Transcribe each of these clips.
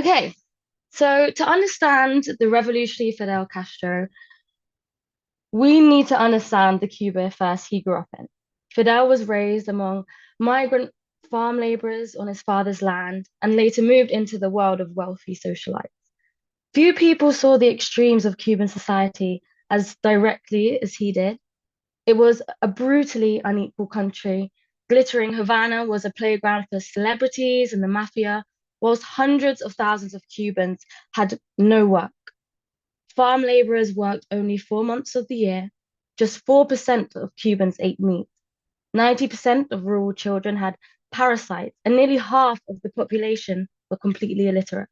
Okay, so to understand the revolutionary Fidel Castro, we need to understand the Cuba first he grew up in. Fidel was raised among migrant farm laborers on his father's land and later moved into the world of wealthy socialites. Few people saw the extremes of Cuban society as directly as he did. It was a brutally unequal country. Glittering Havana was a playground for celebrities and the mafia, whilst hundreds of thousands of Cubans had no work. Farm laborers worked only 4 months of the year. Just 4% of Cubans ate meat. 90% of rural children had parasites, and nearly half of the population were completely illiterate.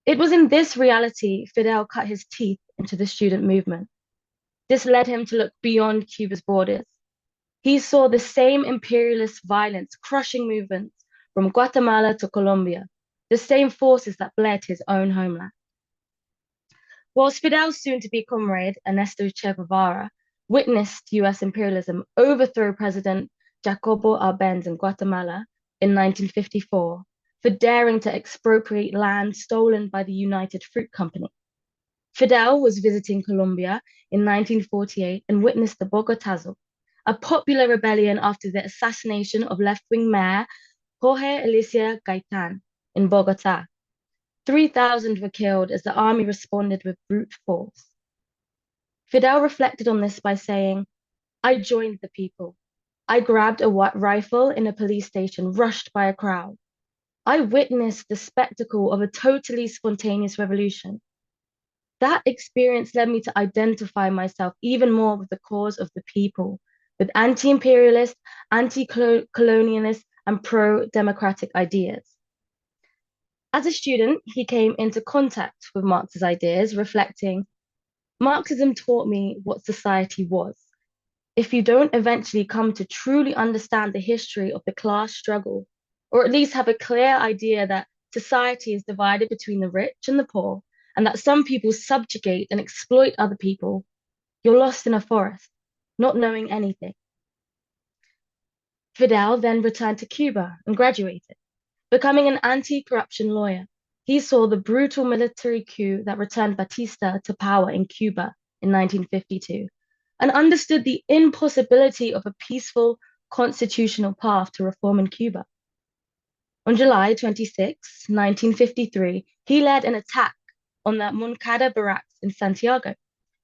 It was in this reality Fidel cut his teeth into the student movement. This led him to look beyond Cuba's borders. He saw the same imperialist violence crushing movements from Guatemala to Colombia, the same forces that bled his own homeland. Whilst Fidel's soon-to-be comrade, Ernesto Che Guevara, witnessed US imperialism overthrow President Jacobo Arbenz in Guatemala in 1954 for daring to expropriate land stolen by the United Fruit Company. Fidel was visiting Colombia in 1948 and witnessed the Bogotazo, a popular rebellion after the assassination of left-wing mayor Jorge Elicia Gaitan in Bogota. 3,000 were killed as the army responded with brute force. Fidel reflected on this by saying, I joined the people. I grabbed a rifle in a police station, rushed by a crowd. I witnessed the spectacle of a totally spontaneous revolution. That experience led me to identify myself even more with the cause of the people, with anti-imperialist, anti-colonialist, and pro-democratic ideas. As a student, he came into contact with Marx's ideas, reflecting, Marxism taught me what society was. If you don't eventually come to truly understand the history of the class struggle, or at least have a clear idea that society is divided between the rich and the poor, and that some people subjugate and exploit other people, you're lost in a forest, not knowing anything. Fidel then returned to Cuba and graduated, becoming an anti-corruption lawyer. He saw the brutal military coup that returned Batista to power in Cuba in 1952 and understood the impossibility of a peaceful constitutional path to reform in Cuba. On July 26, 1953, he led an attack on the Moncada barracks in Santiago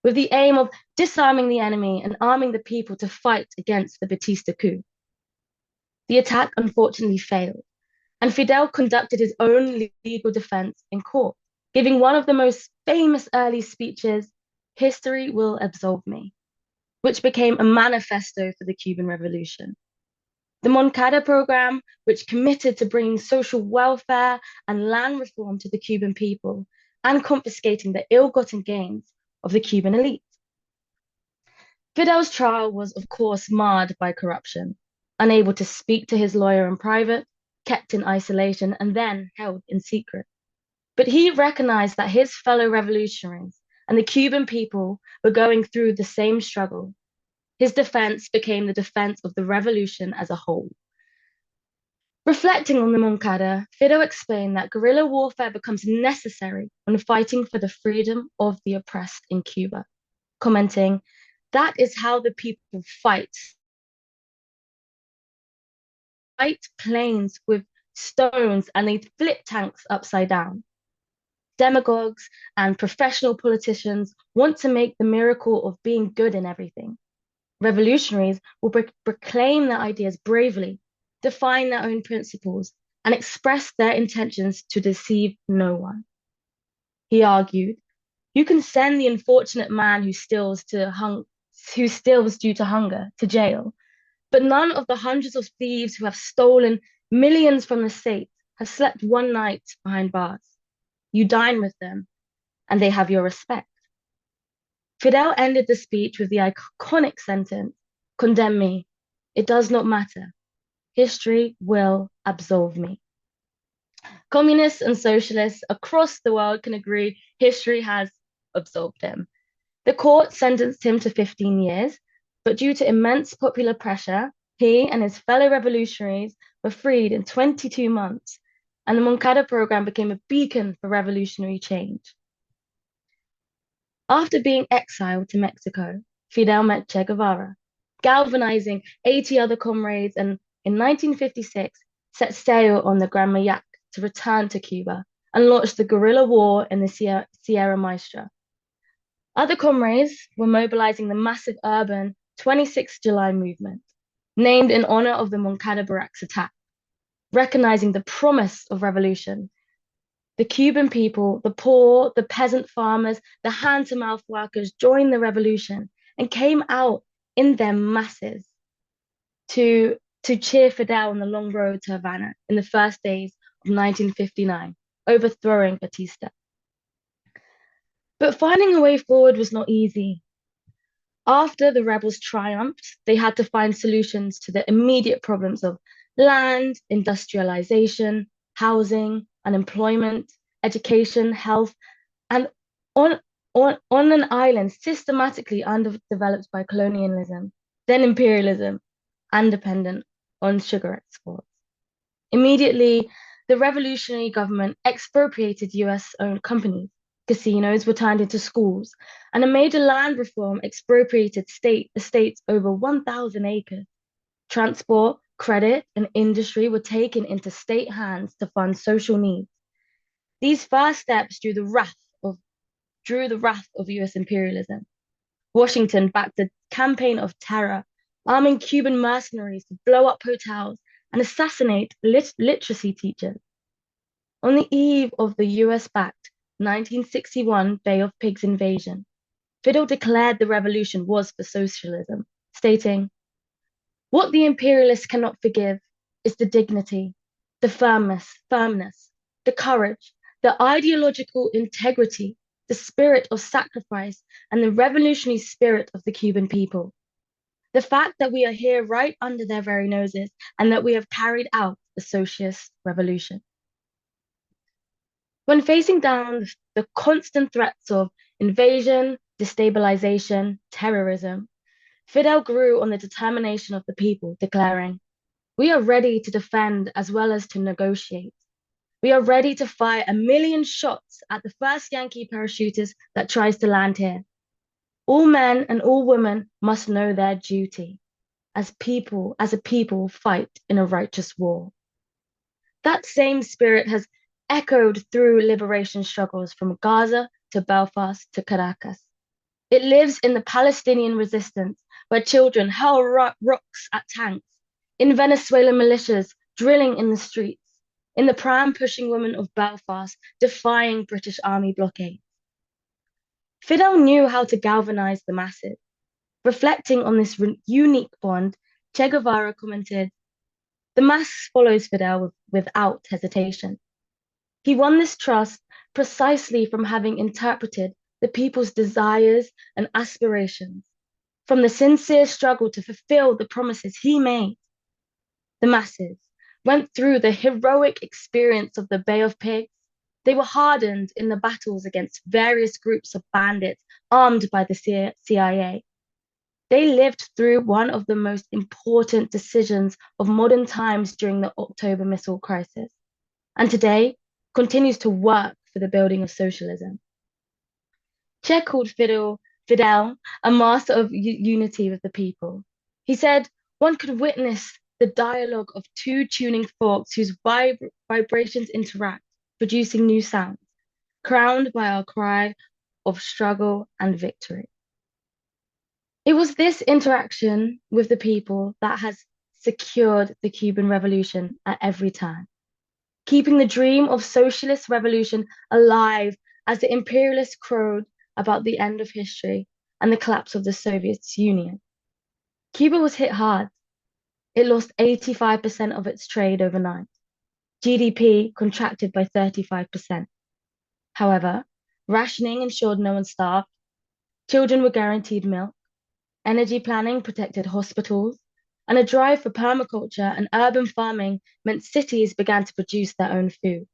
with the aim of disarming the enemy and arming the people to fight against the Batista coup. The attack unfortunately failed, and Fidel conducted his own legal defense in court, giving one of the most famous early speeches, History Will Absolve Me, which became a manifesto for the Cuban Revolution. The Moncada program, which committed to bringing social welfare and land reform to the Cuban people and confiscating the ill-gotten gains of the Cuban elite. Fidel's trial was, of course, marred by corruption, unable to speak to his lawyer in private, kept in isolation, and then held in secret. But he recognized that his fellow revolutionaries and the Cuban people were going through the same struggle. His defense became the defense of the revolution as a whole. Reflecting on the Moncada, Fidel explained that guerrilla warfare becomes necessary when fighting for the freedom of the oppressed in Cuba, commenting, that is how the people fight planes with stones and they flip tanks upside down. Demagogues and professional politicians want to make the miracle of being good in everything. Revolutionaries will proclaim their ideas bravely, define their own principles, and express their intentions to deceive no one. He argued, you can send the unfortunate man who steals due to hunger to jail, but none of the hundreds of thieves who have stolen millions from the state have slept one night behind bars. You dine with them, and they have your respect. Fidel ended the speech with the iconic sentence, condemn me. It does not matter. History will absolve me. Communists and socialists across the world can agree history has absolved him. The court sentenced him to 15 years, but due to immense popular pressure, he and his fellow revolutionaries were freed in 22 months. and the Moncada program became a beacon for revolutionary change. After being exiled to Mexico, Fidel met Che Guevara, galvanizing 80 other comrades, and in 1956 set sail on the Gran Mayac to return to Cuba and launch the guerrilla war in the Sierra Maestra. Other comrades were mobilizing the massive urban 26th July movement, named in honor of the Moncada Barracks attack, recognizing the promise of revolution. The Cuban people, the poor, the peasant farmers, the hand-to-mouth workers joined the revolution and came out in their masses to, to cheer Fidel on the long road to Havana in the first days of 1959, overthrowing Batista. But finding a way forward was not easy. After the rebels triumphed, they had to find solutions to the immediate problems of land, industrialization, housing, unemployment, education, health, and on, on an island systematically underdeveloped by colonialism, then imperialism, and dependent on sugar exports. Immediately, the revolutionary government expropriated US-owned companies. Casinos were turned into schools, and a major land reform expropriated state estates over 1,000 acres. Transport, credit, and industry were taken into state hands to fund social needs. These first steps drew the wrath of US imperialism. Washington backed a campaign of terror, arming Cuban mercenaries to blow up hotels and assassinate literacy teachers. On the eve of the US-backed 1961 Bay of Pigs invasion, Fidel declared the revolution was for socialism, stating, "What the imperialists cannot forgive is the dignity, the firmness, the courage, the ideological integrity, the spirit of sacrifice, and the revolutionary spirit of the Cuban people. The fact that we are here right under their very noses and that we have carried out the socialist revolution." When facing down the constant threats of invasion, destabilization, terrorism, Fidel grew on the determination of the people, declaring, "We are ready to defend as well as to negotiate. We are ready to fire 1,000,000 shots at the first Yankee parachutist that tries to land here. All men and all women must know their duty as a people fight in a righteous war." That same spirit has echoed through liberation struggles from Gaza to Belfast to Caracas. It lives in the Palestinian resistance, where children hurl rocks at tanks, in Venezuelan militias drilling in the streets, in the pram-pushing women of Belfast defying British Army blockades. Fidel knew how to galvanize the masses. Reflecting on this unique bond, Che Guevara commented, "The mass follows Fidel without hesitation. He won this trust precisely from having interpreted the people's desires and aspirations, from the sincere struggle to fulfill the promises he made. The masses went through the heroic experience of the Bay of Pigs. They were hardened in the battles against various groups of bandits armed by the CIA. They lived through one of the most important decisions of modern times during the October missile crisis, and today continues to work for the building of socialism." Che called Fidel a master of unity with the people. He said one could witness the dialogue of two tuning forks whose vibrations interact, producing new sounds, crowned by our cry of struggle and victory. It was this interaction with the people that has secured the Cuban Revolution at every turn, keeping the dream of socialist revolution alive as the imperialists crowed about the end of history and the collapse of the Soviet Union. Cuba was hit hard. It lost 85% of its trade overnight. GDP contracted by 35%. However, rationing ensured no one starved. Children were guaranteed milk. Energy planning protected hospitals. And a drive for permaculture and urban farming meant cities began to produce their own food.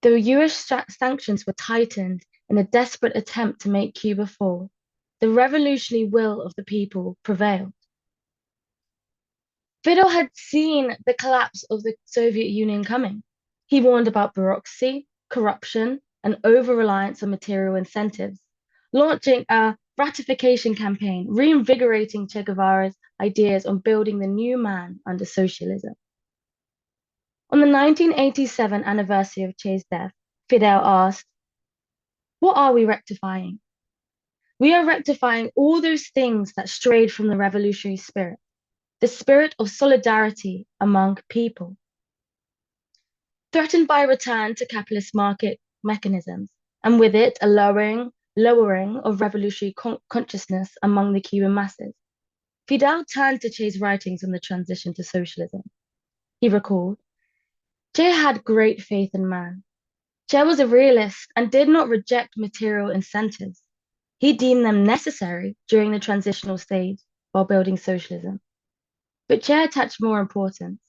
Though US sanctions were tightened in a desperate attempt to make Cuba fall, the revolutionary will of the people prevailed. Fidel had seen the collapse of the Soviet Union coming. He warned about bureaucracy, corruption, and over-reliance on material incentives, launching a ratification campaign, reinvigorating Che Guevara's ideas on building the new man under socialism. On the 1987 anniversary of Che's death, Fidel asked, "What are we rectifying?" "We are rectifying all those things that strayed from the revolutionary spirit, the spirit of solidarity among people." Threatened by a return to capitalist market mechanisms, and with it a lowering of revolutionary consciousness among the Cuban masses, Fidel turned to Che's writings on the transition to socialism. He recalled, "Che had great faith in man. Che was a realist and did not reject material incentives. He deemed them necessary during the transitional stage while building socialism. But Che attached more importance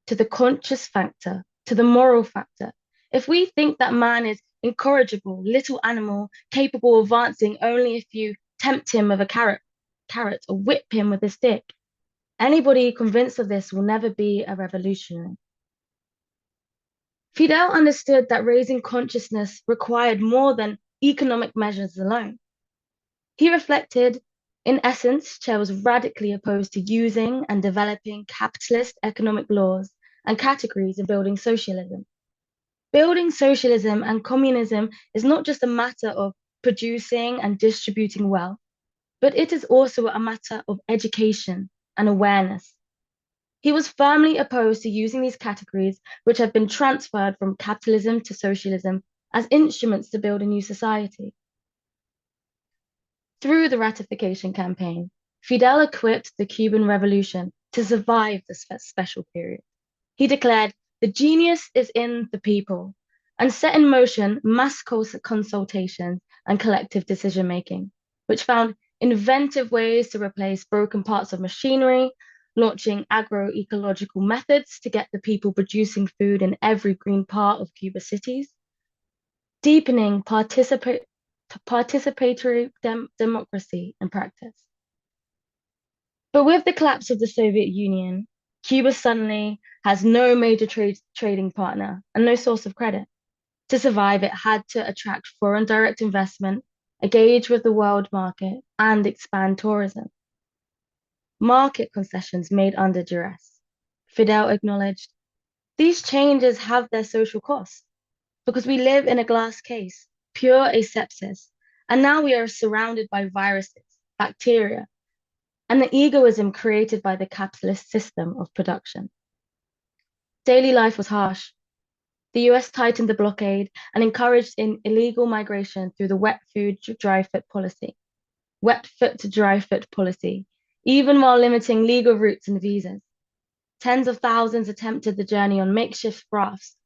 to the conscious factor, to the moral factor. If we think that man is incorrigible, little animal, capable of advancing only if you tempt him with a carrot or whip him with a stick, anybody convinced of this will never be a revolutionary." Fidel understood that raising consciousness required more than economic measures alone. He reflected, in essence, Che was radically opposed to using and developing capitalist economic laws and categories in building socialism. Building socialism and communism is not just a matter of producing and distributing wealth, but it is also a matter of education and awareness. He was firmly opposed to using these categories, which have been transferred from capitalism to socialism, as instruments to build a new society. Through the ratification campaign, Fidel equipped the Cuban Revolution to survive this special period. He declared, "The genius is in the people," and set in motion mass consultations and collective decision-making, which found inventive ways to replace broken parts of machinery, launching agroecological methods to get the people producing food in every green part of Cuba cities, deepening participatory democracy in practice. But with the collapse of the Soviet Union, Cuba suddenly has no major trading partner and no source of credit. To survive, it had to attract foreign direct investment, engage with the world market, and expand tourism. Market concessions made under duress. Fidel acknowledged, "These changes have their social costs because we live in a glass case, pure asepsis, and now we are surrounded by viruses, bacteria, and the egoism created by the capitalist system of production." Daily life was harsh. The US tightened the blockade and encouraged illegal migration through the wet foot to dry foot policy, even while limiting legal routes and visas. Tens of thousands attempted the journey on makeshift rafts,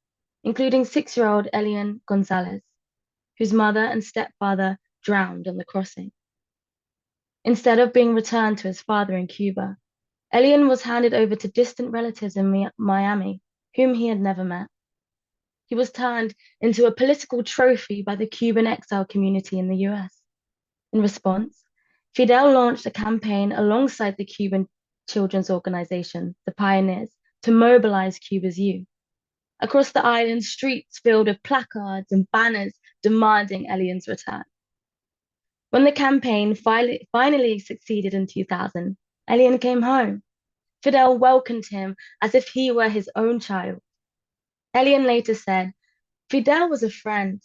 including 6-year-old Elian Gonzalez, whose mother and stepfather drowned on the crossing. Instead of being returned to his father in Cuba, Elian was handed over to distant relatives in Miami, whom he had never met. He was turned into a political trophy by the Cuban exile community in the US. In response, Fidel launched a campaign alongside the Cuban children's organization, the Pioneers, to mobilize Cuba's youth. Across the island, streets filled with placards and banners demanding Elian's return. When the campaign finally succeeded in 2000, Elian came home. Fidel welcomed him as if he were his own child. Elian later said, "Fidel was a friend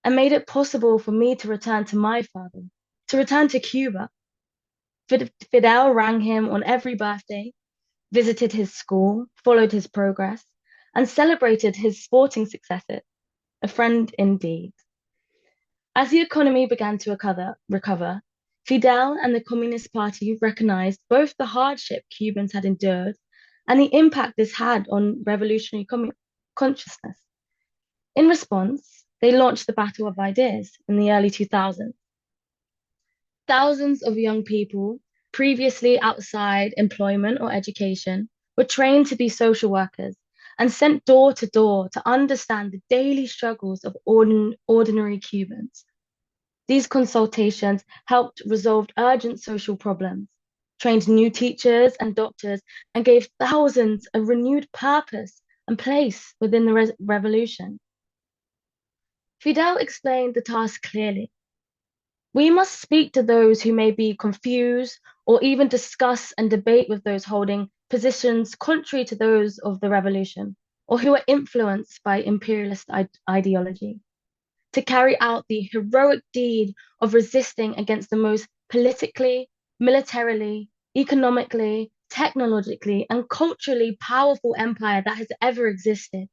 and made it possible for me to return to my father, to return to Cuba." Fidel rang him on every birthday, visited his school, followed his progress, and celebrated his sporting successes. A friend indeed. As the economy began to recover, Fidel and the Communist Party recognized both the hardship Cubans had endured and the impact this had on revolutionary consciousness. In response, they launched the Battle of Ideas in the early 2000s. Thousands of young people, previously outside employment or education, were trained to be social workers and sent door to door to understand the daily struggles of ordinary Cubans. These consultations helped resolve urgent social problems, trained new teachers and doctors, and gave thousands a renewed purpose and place within the revolution. Fidel explained the task clearly. We must speak to those who may be confused or even discuss and debate with those holding positions contrary to those of the revolution or who are influenced by imperialist ideology, to carry out the heroic deed of resisting against the most politically, militarily, economically, technologically, and culturally powerful empire that has ever existed.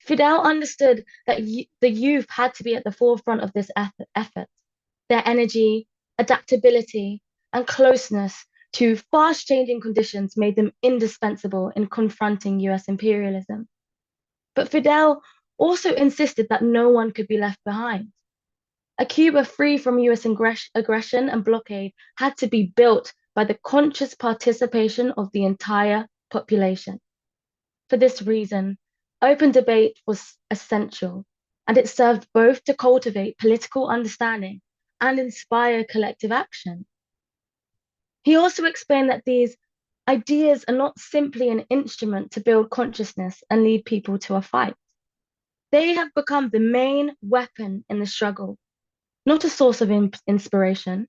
Fidel understood that the youth had to be at the forefront of this effort. Their energy, adaptability, and closeness to fast changing conditions made them indispensable in confronting US imperialism. But Fidel also insisted that no one could be left behind. A Cuba free from US aggression and blockade had to be built by the conscious participation of the entire population. For this reason, open debate was essential, and it served both to cultivate political understanding and inspire collective action. He also explained that these ideas are not simply an instrument to build consciousness and lead people to a fight. They have become the main weapon in the struggle, not a source of inspiration,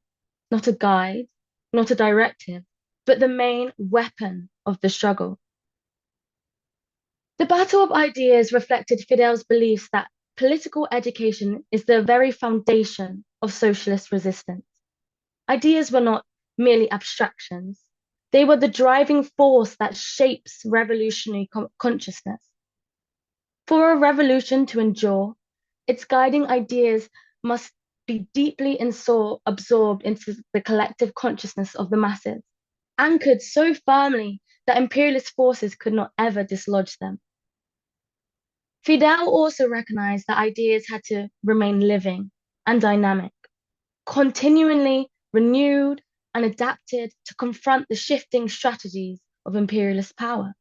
not a guide, not a directive, but the main weapon of the struggle. The battle of ideas reflected Fidel's beliefs that political education is the very foundation of socialist resistance. Ideas were not merely abstractions, they were the driving force that shapes revolutionary consciousness. For a revolution to endure, its guiding ideas must be deeply absorbed into the collective consciousness of the masses, anchored so firmly that imperialist forces could not ever dislodge them. Fidel also recognized that ideas had to remain living and dynamic, continually renewed and adapted to confront the shifting strategies of imperialist power.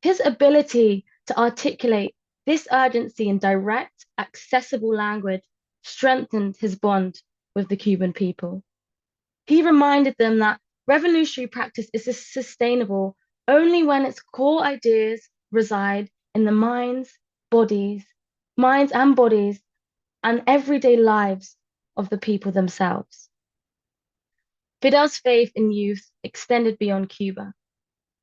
His ability to articulate this urgency in direct, accessible language strengthened his bond with the Cuban people. He reminded them that revolutionary practice is sustainable only when its core ideas reside in the minds and bodies, and everyday lives of the people themselves. Fidel's faith in youth extended beyond Cuba.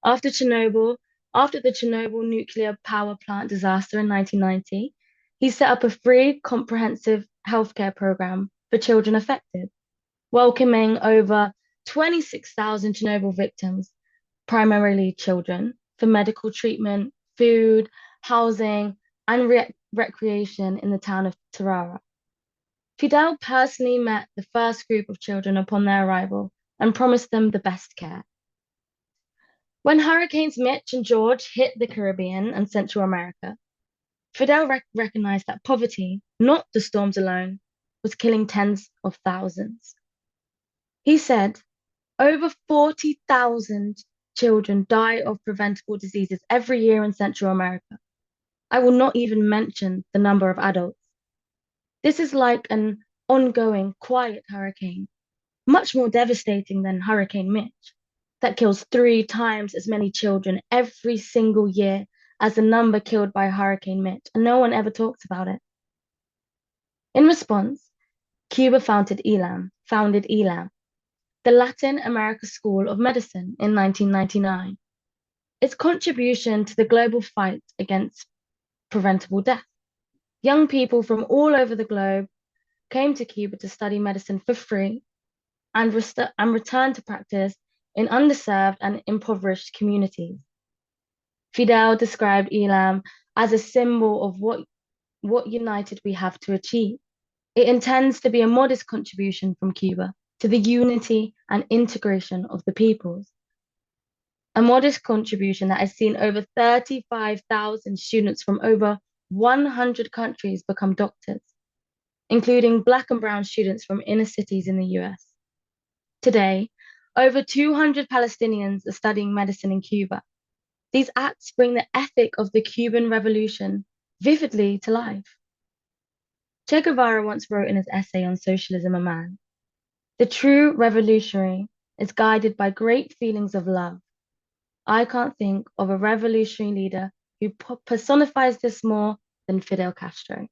After after the Chernobyl nuclear power plant disaster in 1990, he set up a free, comprehensive healthcare program for children affected, welcoming over 26,000 Chernobyl victims, primarily children, for medical treatment, food, housing, and recreation in the town of Tarara. Fidel personally met the first group of children upon their arrival and promised them the best care. When Hurricanes Mitch and George hit the Caribbean and Central America, Fidel recognized that poverty, not the storms alone, was killing tens of thousands. He said, over 40,000 children die of preventable diseases every year in Central America. I will not even mention the number of adults. This is like an ongoing, quiet hurricane, much more devastating than Hurricane Mitch, that kills 3 times as many children every single year as the number killed by Hurricane Mitch, and no one ever talks about it. In response, Cuba founded ELAM, the Latin America School of Medicine, in 1999. Its contribution to the global fight against preventable death. Young people from all over the globe came to Cuba to study medicine for free and return to practice in underserved and impoverished communities. Fidel described ELAM as a symbol of what united we have to achieve. It intends to be a modest contribution from Cuba to the unity and integration of the peoples. A modest contribution that has seen over 35,000 students from over 100 countries become doctors, including Black and brown students from inner cities in the US. Today, over 200 Palestinians are studying medicine in Cuba. These acts bring the ethic of the Cuban Revolution vividly to life. Che Guevara once wrote in his essay on Socialism and Man, "The true revolutionary is guided by great feelings of love. I can't think of a revolutionary leader who personifies this more than Fidel Castro?